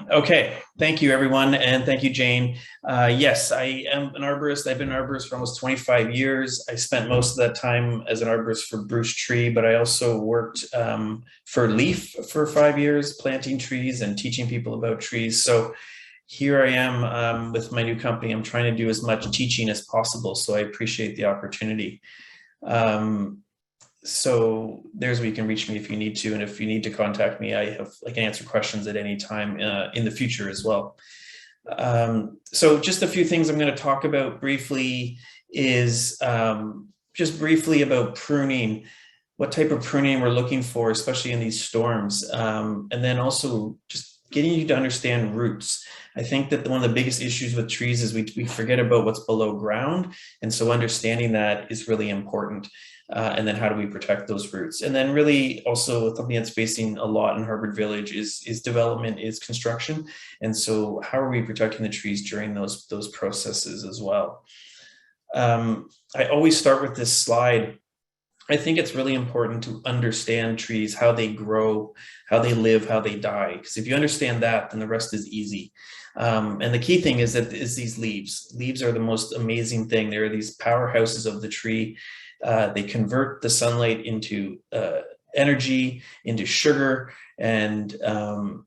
Okay, thank you everyone, and thank you, Jane. Yes, I am an arborist. I've been an arborist for almost 25 years. I spent most of that time as an arborist for Bruce Tree, but I also worked for Leaf for 5 years, planting trees and teaching people about trees. So here I am with my new company. I'm trying to do as much teaching as possible, so I appreciate the opportunity. Um, so there's where you can reach me if you need to, and if you need to contact me, I can answer questions at any time in the future as well. So just a few things I'm going to talk about briefly is just briefly about pruning, what type of pruning we're looking for, especially in these storms, and then also just getting you to understand roots. I think that one of the biggest issues with trees is we forget about what's below ground, and so understanding that is really important. And then how do we protect those roots? And then really also something that's facing a lot in Harvard Village is development, is construction. And so how are we protecting the trees during those processes as well? I always start with this slide. I think it's really important to understand trees, how they grow, how they live, how they die. Because if you understand that, then the rest is easy. And the key thing is these leaves. Leaves are the most amazing thing. They're these powerhouses of the tree. They convert the sunlight into energy, into sugar, and unlike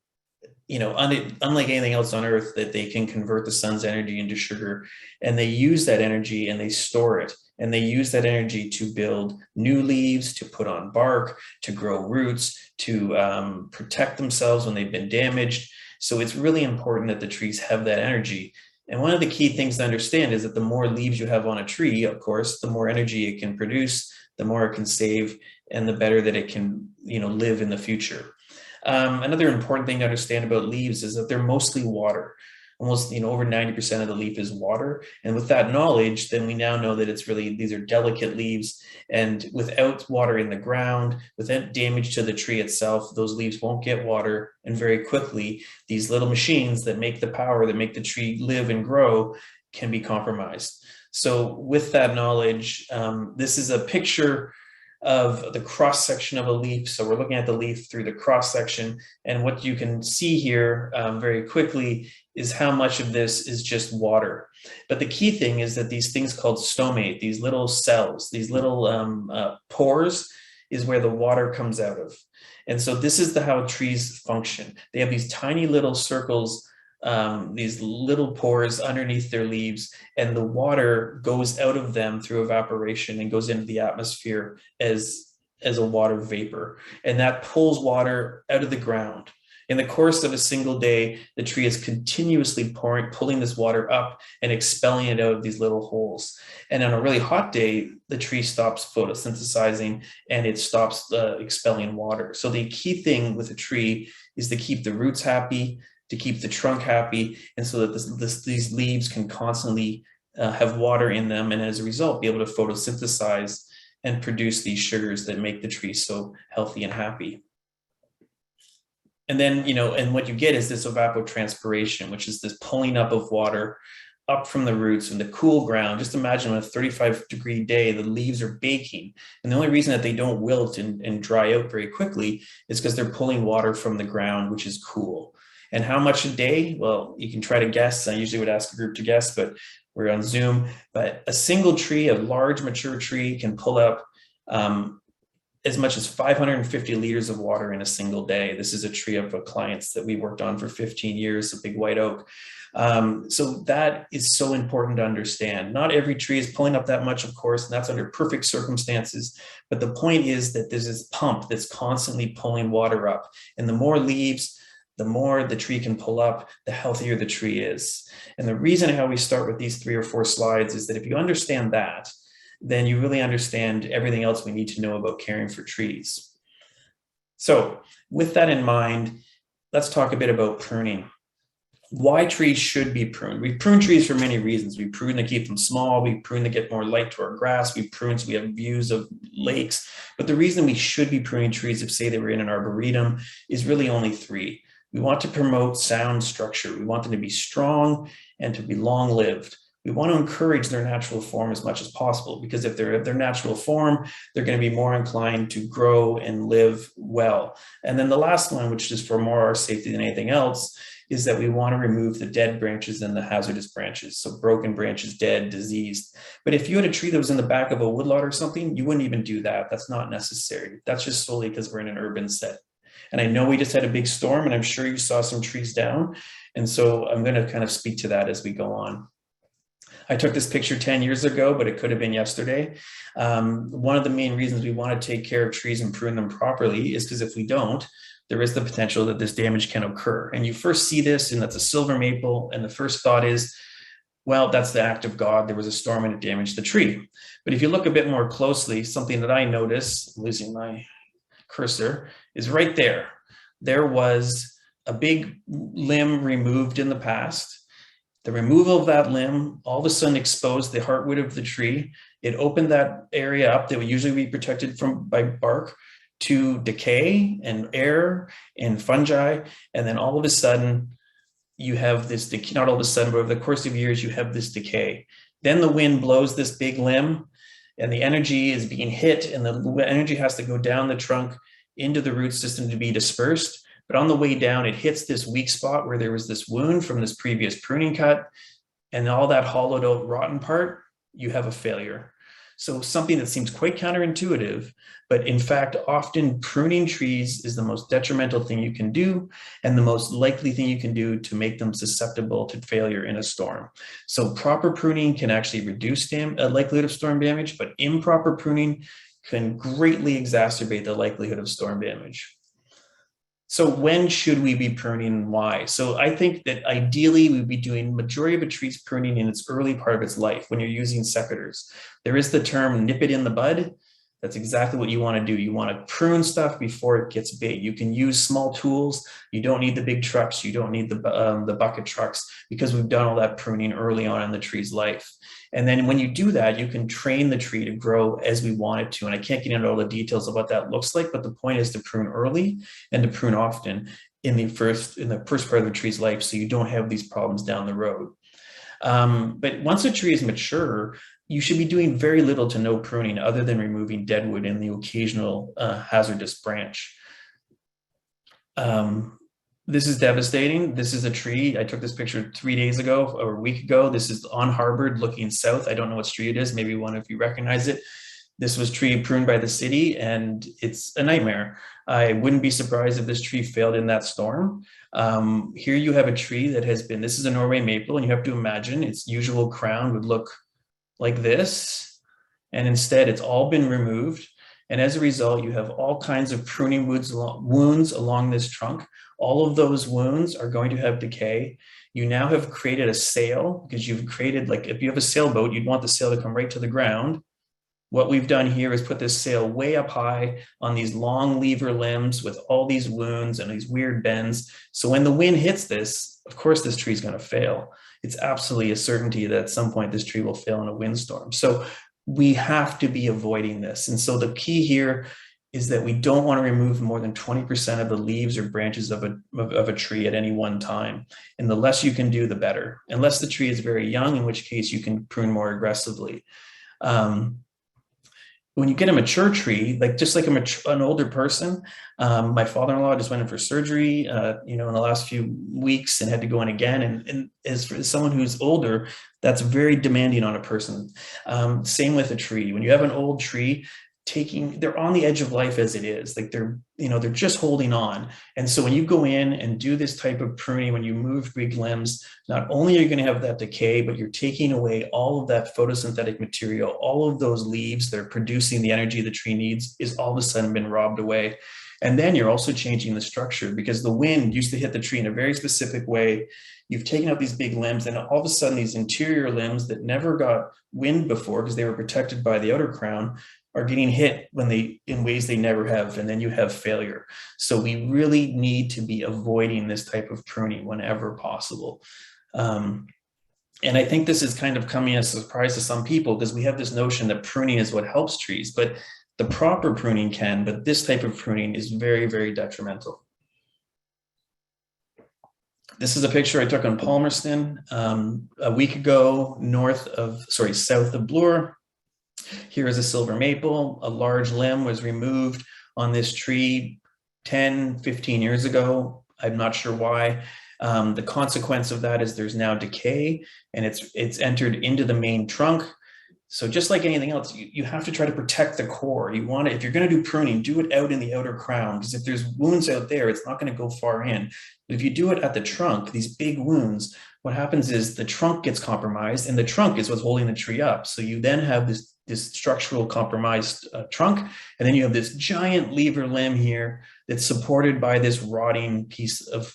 anything else on Earth, that they can convert the sun's energy into sugar, and they use that energy and they store it, and they use that energy to build new leaves, to put on bark, to grow roots, to protect themselves when they've been damaged. So it's really important that the trees have that energy. And one of the key things to understand is that the more leaves you have on a tree, of course, the more energy it can produce, the more it can save, and the better that it can, live in the future. Another important thing to understand about leaves is that they're mostly water. Almost, over 90% of the leaf is water. And with that knowledge, then we now know that these are delicate leaves, and without water in the ground, without damage to the tree itself, those leaves won't get water. And very quickly, these little machines that make the power, that make the tree live and grow, can be compromised. So with that knowledge, this is a picture of the cross section of a leaf. So we're looking at the leaf through the cross section, and what you can see here very quickly is how much of this is just water. But the key thing is that these things called stomate, these little cells, these little pores, is where the water comes out of. And so this is how trees function. They have these tiny little circles, these little pores underneath their leaves, and the water goes out of them through evaporation and goes into the atmosphere as a water vapor, and that pulls water out of the ground. In the course of a single day, the tree is continuously pulling this water up and expelling it out of these little holes. And on a really hot day, the tree stops photosynthesizing and it stops expelling water. So the key thing with a tree is to keep the roots happy, to keep the trunk happy, and so that these leaves can constantly have water in them, and as a result, be able to photosynthesize and produce these sugars that make the tree so healthy and happy. And then, and what you get is this evapotranspiration, which is this pulling up of water up from the roots in the cool ground. Just imagine on a 35-degree day, the leaves are baking. And the only reason that they don't wilt and dry out very quickly is because they're pulling water from the ground, which is cool. And how much a day? Well, you can try to guess. I usually would ask a group to guess, but we're on Zoom. But a single tree, a large mature tree, can pull up as much as 550 liters of water in a single day. This is a tree of clients that we worked on for 15 years, a big white oak. So that is so important to understand. Not every tree is pulling up that much, of course, and that's under perfect circumstances. But the point is that there's this pump that's constantly pulling water up. And the more leaves, the more the tree can pull up, the healthier the tree is. And the reason how we start with these 3 or 4 slides is that if you understand that, then you really understand everything else we need to know about caring for trees. So with that in mind, let's talk a bit about pruning. Why trees should be pruned. We prune trees for many reasons. We prune to keep them small. We prune to get more light to our grass. We prune so we have views of lakes. But the reason we should be pruning trees, if say they were in an arboretum, is really only 3. We want to promote sound structure. We want them to be strong and to be long-lived. We want to encourage their natural form as much as possible, because if they're their natural form, they're going to be more inclined to grow and live well. And then the last one, which is for more our safety than anything else, is that we want to remove the dead branches and the hazardous branches. So broken branches, dead, diseased. But if you had a tree that was in the back of a woodlot or something, you wouldn't even do that. That's not necessary. That's just solely because we're in an urban set. And I know we just had a big storm, and I'm sure you saw some trees down. And so I'm going to kind of speak to that as we go on. I took this picture 10 years ago, but it could have been yesterday. One of the main reasons we want to take care of trees and prune them properly is because if we don't, there is the potential that this damage can occur. And you first see this, and that's a silver maple. And the first thought is, well, that's the act of God. There was a storm and it damaged the tree. But if you look a bit more closely, something that I notice, losing my cursor, is right there. There was a big limb removed in the past. The removal of that limb all of a sudden exposed the heartwood of the tree. It opened that area up that would usually be protected by bark to decay and air and fungi. And then all of a sudden, you have this, not all of a sudden, but over the course of years, you have this decay. Then the wind blows this big limb, and the energy is being hit, and the energy has to go down the trunk into the root system to be dispersed. But on the way down, it hits this weak spot where there was this wound from this previous pruning cut, and all that hollowed out rotten part, you have a failure. So something that seems quite counterintuitive, but in fact, often pruning trees is the most detrimental thing you can do and the most likely thing you can do to make them susceptible to failure in a storm. So proper pruning can actually reduce likelihood of storm damage, but improper pruning can greatly exacerbate the likelihood of storm damage. So when should we be pruning and why? So I think that ideally we'd be doing majority of a tree's pruning in its early part of its life when you're using secateurs. There is the term nip it in the bud. That's exactly what you want to do. You want to prune stuff before it gets big. You can use small tools. You don't need the big trucks. You don't need the bucket trucks because we've done all that pruning early on in the tree's life. And then when you do that, you can train the tree to grow as we want it to. And I can't get into all the details of what that looks like, but the point is to prune early and to prune often in the first part of the tree's life, so you don't have these problems down the road. But once a tree is mature, you should be doing very little to no pruning other than removing deadwood and the occasional hazardous branch. This is devastating. This is a tree. I took this picture 3 days ago or a week ago. This is on Harvard looking south. I don't know what street it is. Maybe one of you recognize it. This was tree pruned by the city, and it's a nightmare. I wouldn't be surprised if this tree failed in that storm. Here you have a tree that has been, this is a Norway maple, and you have to imagine its usual crown would look like this, and instead it's all been removed. And as a result, you have all kinds of pruning wounds along this trunk. All of those wounds are going to have decay. You now have created a sail, because you've created, like if you have a sailboat, you'd want the sail to come right to the ground. What we've done here is put this sail way up high on these long lever limbs with all these wounds and these weird bends. So when the wind hits this, of course, this tree is going to fail. It's absolutely a certainty that at some point this tree will fail in a windstorm. So we have to be avoiding this. And so the key here is that we don't want to remove more than 20% of the leaves or branches of a tree at any one time. And the less you can do, the better, unless the tree is very young, in which case you can prune more aggressively. When you get a mature tree, like just like an older person, my father-in-law just went in for surgery, in the last few weeks and had to go in again. And as for someone who's older, that's very demanding on a person. Same with a tree. When you have an old tree, they're on the edge of life as it is, like they're just holding on. And so when you go in and do this type of pruning, when you move big limbs, not only are you going to have that decay, but you're taking away all of that photosynthetic material. All of those leaves that are producing the energy the tree needs is all of a sudden been robbed away. And then you're also changing the structure, because the wind used to hit the tree in a very specific way. You've taken out these big limbs, and all of a sudden these interior limbs that never got wind before because they were protected by the outer crown are getting hit in ways they never have, and then you have failure. So we really need to be avoiding this type of pruning whenever possible. And I think this is kind of coming as a surprise to some people, because we have this notion that pruning is what helps trees, but the proper pruning can, but this type of pruning is very, very detrimental. This is a picture I took on Palmerston a week ago, south of Bloor. Here is a silver maple. A large limb was removed on this tree 10, 15 years ago. I'm not sure why. The consequence of that is there's now decay, and it's entered into the main trunk. So just like anything else, you have to try to protect the core. You want to, if you're going to do pruning, do it out in the outer crown, because if there's wounds out there, it's not going to go far in. But if you do it at the trunk, these big wounds, what happens is the trunk gets compromised, and the trunk is what's holding the tree up. So you then have this structural compromised trunk, and then you have this giant lever limb here that's supported by this rotting piece of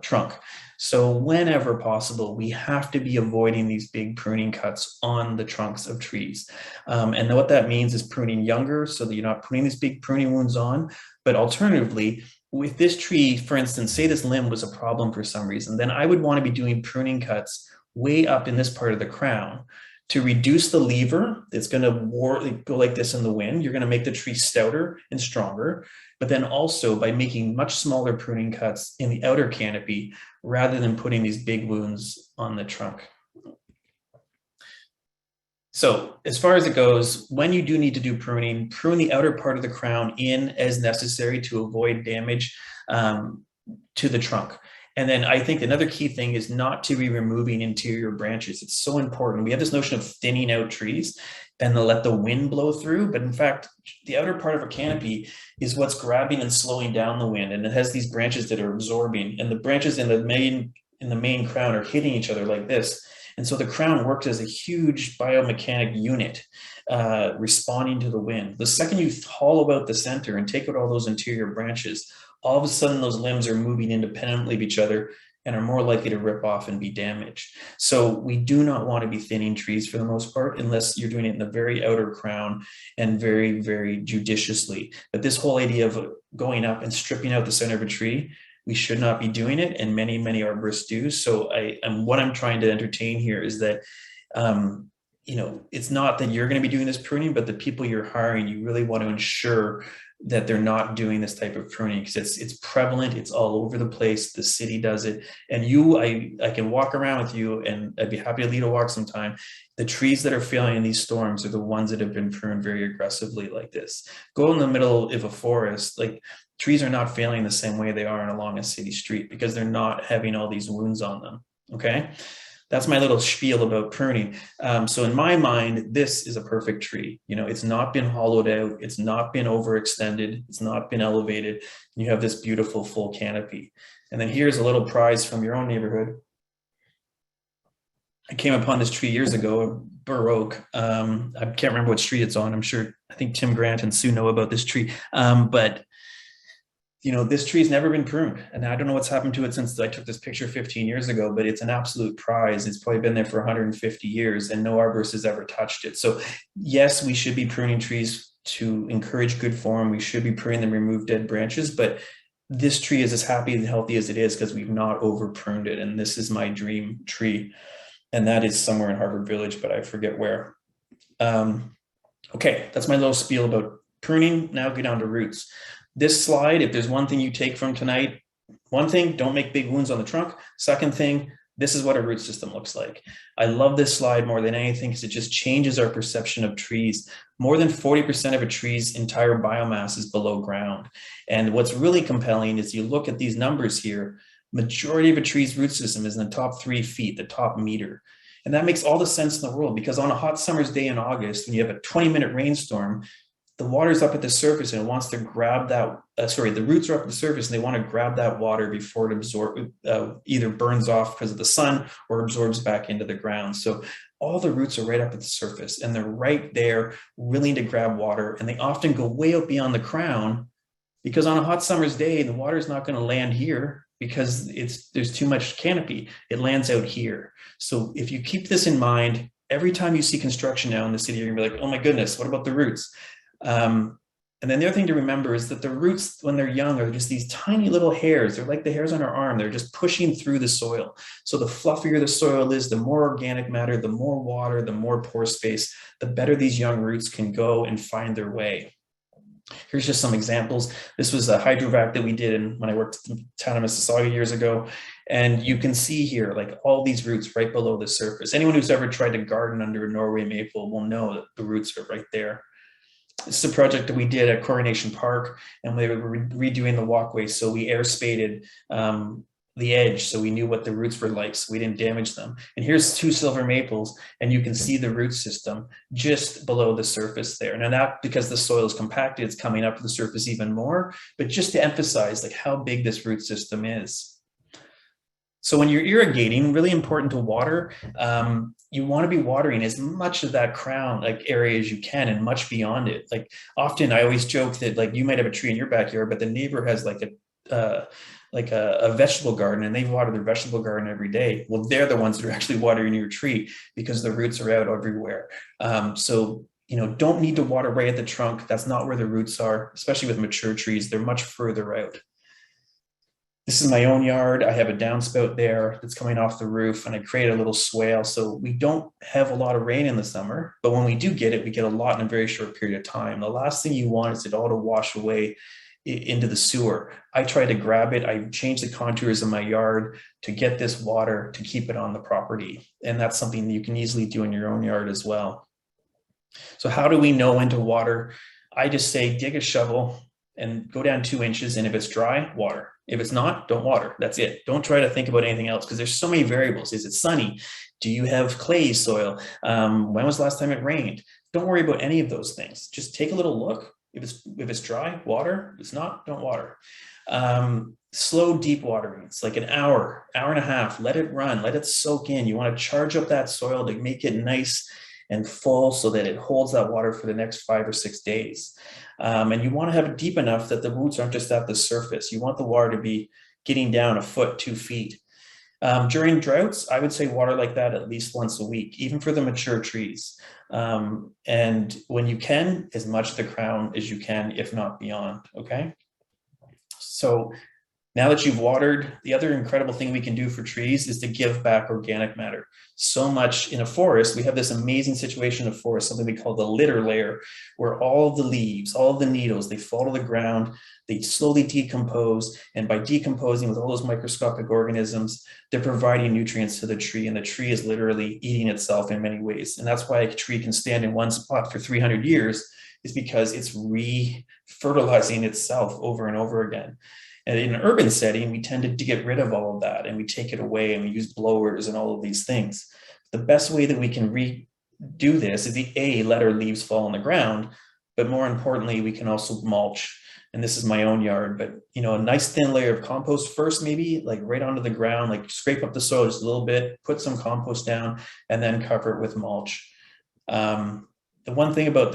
trunk. So whenever possible, we have to be avoiding these big pruning cuts on the trunks of trees. And what that means is pruning younger, so that you're not putting these big pruning wounds on. But alternatively, with this tree, for instance, say this limb was a problem for some reason, then I would want to be doing pruning cuts way up in this part of the crown to reduce the lever. It's going to go like this in the wind. You're going to make the tree stouter and stronger, but then also by making much smaller pruning cuts in the outer canopy rather than putting these big wounds on the trunk. So as far as it goes, when you do need to do pruning, prune the outer part of the crown in as necessary to avoid damage to the trunk. And then I think another key thing is not to be removing interior branches. It's so important. We have this notion of thinning out trees and to let the wind blow through. But in fact, the outer part of a canopy is what's grabbing and slowing down the wind. And it has these branches that are absorbing, and the branches in the main crown are hitting each other like this. And so the crown works as a huge biomechanic unit responding to the wind. The second you hollow out the center and take out all those interior branches, all of a sudden those limbs are moving independently of each other and are more likely to rip off and be damaged. So we do not want to be thinning trees for the most part, unless you're doing it in the very outer crown and very, very judiciously. But this whole idea of going up and stripping out the center of a tree, we should not be doing it, and many, many arborists do. So what I'm trying to entertain here is that, it's not that you're going to be doing this pruning, but the people you're hiring, you really want to ensure that they're not doing this type of pruning, because it's prevalent, it's all over the place. The city does it, and I can walk around with you, and I'd be happy to lead a walk sometime. The trees that are failing in these storms are the ones that have been pruned very aggressively like this. Go in the middle of a forest, like trees are not failing the same way they are along a city street, because they're not having all these wounds on them. Okay. That's my little spiel about pruning. So in my mind, this is a perfect tree. It's not been hollowed out. It's not been overextended. It's not been elevated. You have this beautiful full canopy. And then here's a little prize from your own neighborhood. I came upon this tree years ago, a bur oak. I can't remember what street it's on. I think Tim Grant and Sue know about this tree. But this tree's never been pruned, and I don't know what's happened to it since I took this picture 15 years ago, but it's an absolute prize. It's probably been there for 150 years and no arborist has ever touched it. So yes, we should be pruning trees to encourage good form. We should be pruning them, remove dead branches, but this tree is as happy and healthy as it is because we've not over pruned it. And this is my dream tree. And that is somewhere in Harvard Village, but I forget where. Okay, that's my little spiel about pruning. Now get down to roots. This slide, if there's one thing you take from tonight, one thing, don't make big wounds on the trunk. Second thing, this is what a root system looks like. I love this slide more than anything because it just changes our perception of trees. More than 40% of a tree's entire biomass is below ground. And what's really compelling is you look at these numbers here, majority of a tree's root system is in the top 3 feet, the top meter. And that makes all the sense in the world, because on a hot summer's day in August, when you have a 20-minute rainstorm, the water's up at the surface and it wants to grab that, the roots are up at the surface and they want to grab that water before it either burns off because of the sun or absorbs back into the ground. So all the roots are right up at the surface and they're right there willing to grab water. And they often go way up beyond the crown, because on a hot summer's day, the water is not going to land here because there's too much canopy. It lands out here. So if you keep this in mind, every time you see construction now in the city, you're gonna be like, oh my goodness, what about the roots? And then the other thing to remember is that the roots, when they're young, are just these tiny little hairs. They're like the hairs on our arm. They're just pushing through the soil. So the fluffier the soil is, the more organic matter, the more water, the more pore space, the better these young roots can go and find their way. Here's just some examples. This was a hydrovac that we did when I worked in the town of Mississauga years ago. And you can see here, like all these roots right below the surface. Anyone who's ever tried to garden under a Norway maple will know that the roots are right there. This is a project that we did at Coronation Park, and we were redoing the walkway. So we air spaded the edge, so we knew what the roots were like, so we didn't damage them. And here's 2 silver maples, and you can see the root system just below the surface there. Now, not because the soil is compacted, it's coming up to the surface even more, but just to emphasize like how big this root system is. So when you're irrigating, really important to water, you want to be watering as much of that crown like area as you can and much beyond it. Like often I always joke that like you might have a tree in your backyard, but the neighbor has like a vegetable garden and they water their vegetable garden every day. Well, they're the ones that are actually watering your tree because the roots are out everywhere. So don't need to water right at the trunk. That's not where the roots are, especially with mature trees. They're much further out. This is my own yard. I have a downspout there that's coming off the roof, and I created a little swale. So we don't have a lot of rain in the summer, but when we do get it, we get a lot in a very short period of time. The last thing you want is it all to wash away into the sewer. I try to grab it. I change the contours of my yard to get this water to keep it on the property. And that's something you can easily do in your own yard as well. So how do we know when to water? I just say, dig a shovel and go down 2 inches. And if it's dry, water. If it's not, don't water. That's it. Don't try to think about anything else because there's so many variables. Is it sunny? Do you have clay soil? When was the last time it rained? Don't worry about any of those things. Just take a little look. If it's dry, water. If it's not, don't water. Slow, deep waterings, like an hour and a half. Let it run. Let it soak in. You want to charge up that soil to make it nice and full so that it holds that water for the next 5 or 6 days. And you want to have it deep enough that the roots aren't just at the surface. You want the water to be getting down 1 foot, 2 feet. During droughts, I would say water like that at least once a week, even for the mature trees. And when you can, as much of the crown as you can, if not beyond, okay? So now that you've watered, the other incredible thing we can do for trees is to give back organic matter. So much in a forest, we have this amazing situation in a forest, something we call the litter layer, where all of the leaves, all of the needles, they fall to the ground, they slowly decompose, and by decomposing with all those microscopic organisms, they're providing nutrients to the tree, and the tree is literally eating itself in many ways. And that's why a tree can stand in one spot for 300 years, is because it's re-fertilizing itself over and over again. And in an urban setting, we tend to get rid of all of that and we take it away and we use blowers and all of these things. The best way that we can redo this is let our leaves fall on the ground, but more importantly, we can also mulch. And this is my own yard, but a nice thin layer of compost first, maybe like right onto the ground, like scrape up the soil just a little bit, put some compost down, and then cover it with mulch. The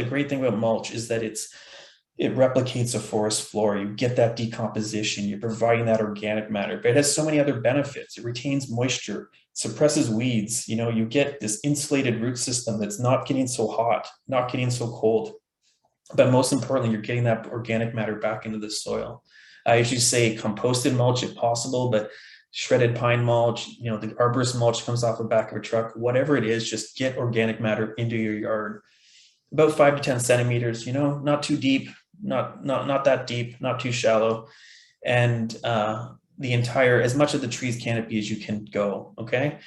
great thing about mulch is that it replicates a forest floor. You get that decomposition, you're providing that organic matter, but it has so many other benefits. It retains moisture, suppresses weeds. You get this insulated root system that's not getting so hot, not getting so cold. But most importantly, you're getting that organic matter back into the soil. I usually say composted mulch if possible, but shredded pine mulch, the arborist mulch comes off the back of a truck, whatever it is, just get organic matter into your yard. About 5 to 10 centimeters, not too deep, not that deep, not too shallow, and as much of the tree's canopy as you can go, okay?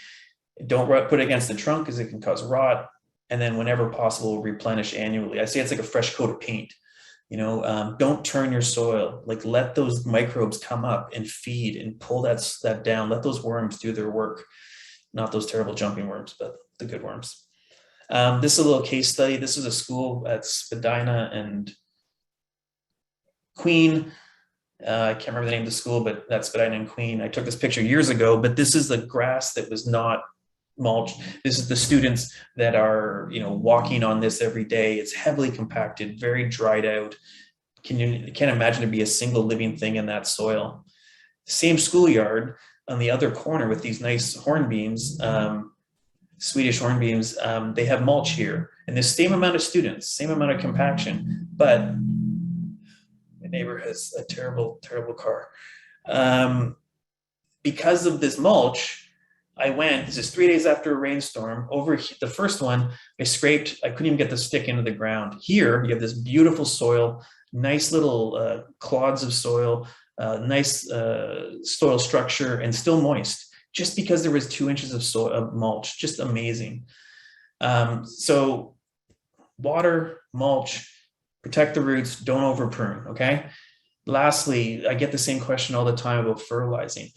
Don't put it against the trunk because it can cause rot, and then whenever possible, replenish annually. I say it's like a fresh coat of paint. Don't turn your soil, like let those microbes come up and feed and pull that down. Let those worms do their work, not those terrible jumping worms, but the good worms. This is a little case study. This is a school at Spadina and Queen. I can't remember the name of the school, but that's Spadina and Queen. I took this picture years ago, but this is the grass that was not mulched. This is the students that are, walking on this every day. It's heavily compacted, very dried out. Can't imagine to be a single living thing in that soil. Same schoolyard on the other corner with these nice hornbeams, Swedish hornbeams, they have mulch here, and the same amount of students, same amount of compaction, but my neighbor has a terrible, terrible car. Because of this mulch, this is 3 days after a rainstorm, over the first one, I couldn't even get the stick into the ground. Here, you have this beautiful soil, nice little clods of soil, nice soil structure, and still moist. Just because there was 2 inches of mulch, just amazing. So water, mulch, protect the roots, don't over prune, okay? Lastly, I get the same question all the time about fertilizing.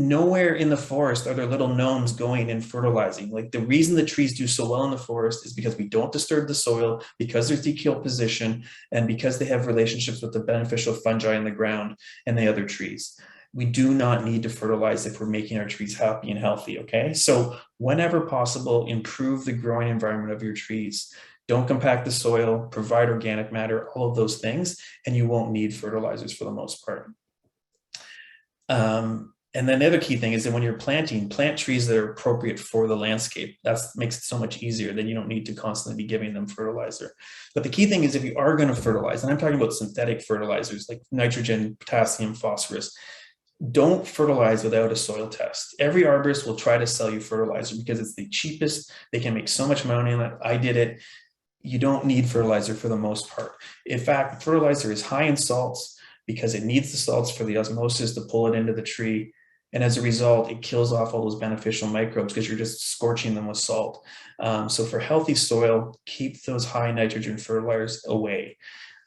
nowhere in the forest are there little gnomes going and fertilizing. Like the reason the trees do so well in the forest is because we don't disturb the soil, because there's decomposition, and because they have relationships with the beneficial fungi in the ground and the other trees. We do not need to fertilize if we're making our trees happy and healthy, okay? So whenever possible, improve the growing environment of your trees. Don't compact the soil, provide organic matter, all of those things, and you won't need fertilizers for the most part. And then the other key thing is that when you're planting, plant trees that are appropriate for the landscape. That makes it so much easier. Then you don't need to constantly be giving them fertilizer. But the key thing is if you are going to fertilize, and I'm talking about synthetic fertilizers like nitrogen, potassium, phosphorus, don't fertilize without a soil test. Every arborist will try to sell you fertilizer because it's the cheapest. They can make so much money on it. I did it. You don't need fertilizer for the most part. In fact, fertilizer is high in salts because it needs the salts for the osmosis to pull it into the tree. And as a result, it kills off all those beneficial microbes because you're just scorching them with salt. So for healthy soil, keep those high nitrogen fertilizers away.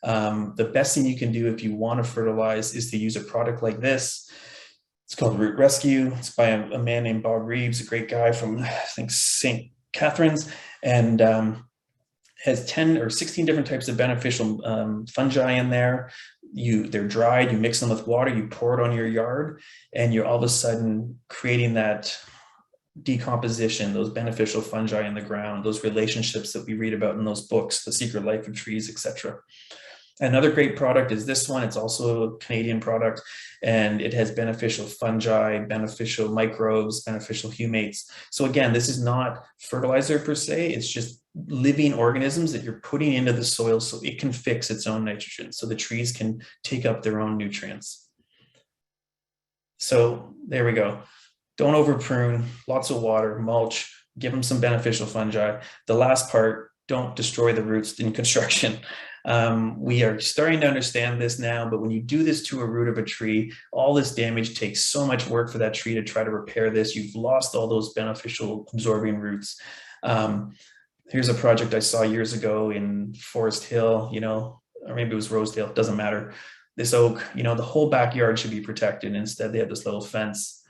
The best thing you can do if you want to fertilize is to use a product like this. It's called Root Rescue. It's by a man named Bob Reeves, a great guy from, I think, St. Catharines, and has 10 or 16 different types of beneficial fungi in there. They're dried, you mix them with water, you pour it on your yard, and you're all of a sudden creating that decomposition, those beneficial fungi in the ground, those relationships that we read about in those books, The Secret Life of Trees, etc. Another great product is this one. It's also a Canadian product, and it has beneficial fungi, beneficial microbes, beneficial humates. So again, this is not fertilizer per se, it's just living organisms that you're putting into the soil so it can fix its own nitrogen, so the trees can take up their own nutrients. So there we go. Don't over prune, lots of water, mulch, give them some beneficial fungi. The last part, don't destroy the roots in construction. We are starting to understand this now, but when you do this to a root of a tree, all this damage takes so much work for that tree to try to repair this. You've lost all those beneficial absorbing roots. Here's a project I saw years ago in Forest Hill, or maybe it was Rosedale, it doesn't matter. This oak, the whole backyard should be protected. Instead, they have this little fence.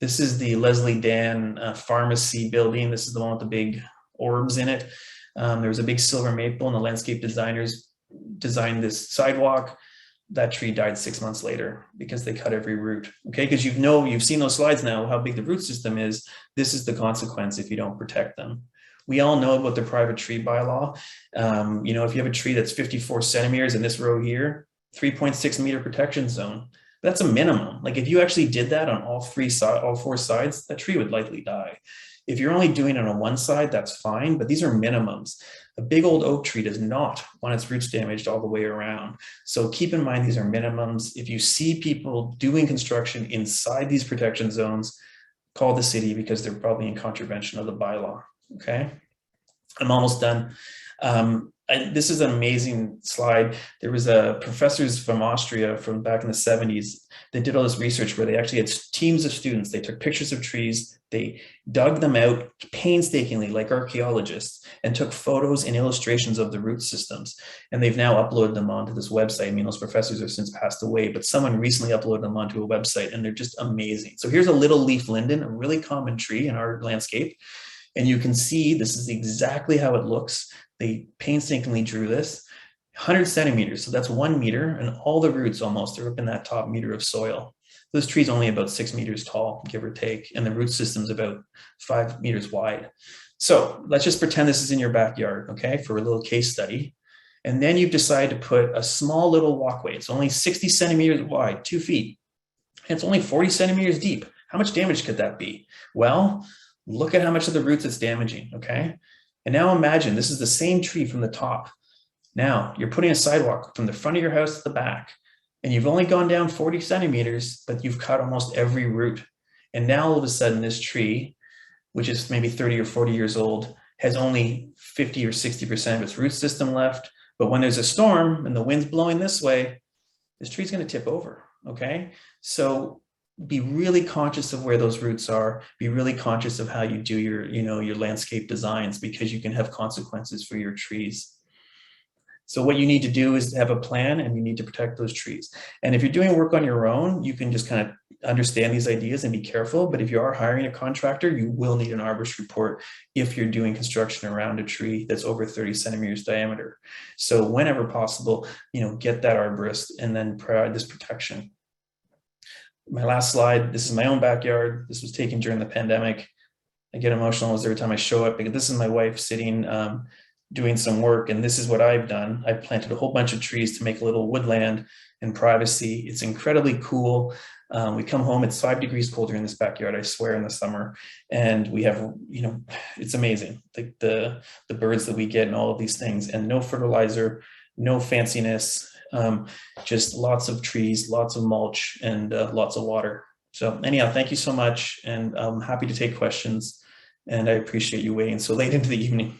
This is the Leslie Dan pharmacy building. This is the one with the big orbs in it. There was a big silver maple, and the landscape designers designed this sidewalk. That tree died 6 months later because they cut every root. Okay, because you've seen those slides now, how big the root system is. This is the consequence if you don't protect them. We all know about the private tree bylaw. If you have a tree that's 54 centimeters in this row here, 3.6 meter protection zone. That's a minimum. Like if you actually did that on all four sides, that tree would likely die. If you're only doing it on one side, that's fine, but these are minimums. A big old oak tree does not want its roots damaged all the way around. So keep in mind, these are minimums. If you see people doing construction inside these protection zones, call the city because they're probably in contravention of the bylaw. Okay, I'm almost done. This is an amazing slide. There was professors from Austria from back in the 70s that did all this research where they actually had teams of students. They took pictures of trees, they dug them out painstakingly like archaeologists and took photos and illustrations of the root systems. And they've now uploaded them onto this website. I mean, those professors have since passed away, but someone recently uploaded them onto a website and they're just amazing. So here's a little leaf linden, a really common tree in our landscape. And you can see this is exactly how it looks. They painstakingly drew this, 100 centimeters. So that's 1 meter, and all the roots almost are up in that top meter of soil. This tree's only about 6 meters tall, give or take, and the root system's about 5 meters wide. So let's just pretend this is in your backyard, okay, for a little case study. And then you've decided to put a small little walkway. It's only 60 centimeters wide, 2 feet. And it's only 40 centimeters deep. How much damage could that be? Well, look at how much of the roots it's damaging, okay? And now imagine this is the same tree from the top. Now you're putting a sidewalk from the front of your house to the back, and you've only gone down 40 centimeters, but you've cut almost every root. And now all of a sudden this tree, which is maybe 30 or 40 years old, has only 50 or 60% of its root system left. But when there's a storm and the wind's blowing this way, this tree's going to tip over, okay? So be really conscious of where those roots are. Be really conscious of how you do your landscape designs, because you can have consequences for your trees. So what you need to do is have a plan, and you need to protect those trees. And if you're doing work on your own, you can just kind of understand these ideas and be careful. But if you are hiring a contractor, you will need an arborist report if you're doing construction around a tree that's over 30 centimeters diameter. So whenever possible, get that arborist and then provide this protection. My last slide, this is my own backyard. This was taken during the pandemic. I get emotional every time I show up, because this is my wife sitting, doing some work, and this is what I've done. I've planted a whole bunch of trees to make a little woodland and privacy. It's incredibly cool. We come home, it's 5 degrees colder in this backyard, I swear, in the summer. And we have, it's amazing. Like the birds that we get and all of these things, and no fertilizer, no fanciness, just lots of trees, lots of mulch, and lots of water. So anyhow, thank you so much. And I'm happy to take questions. And I appreciate you waiting so late into the evening.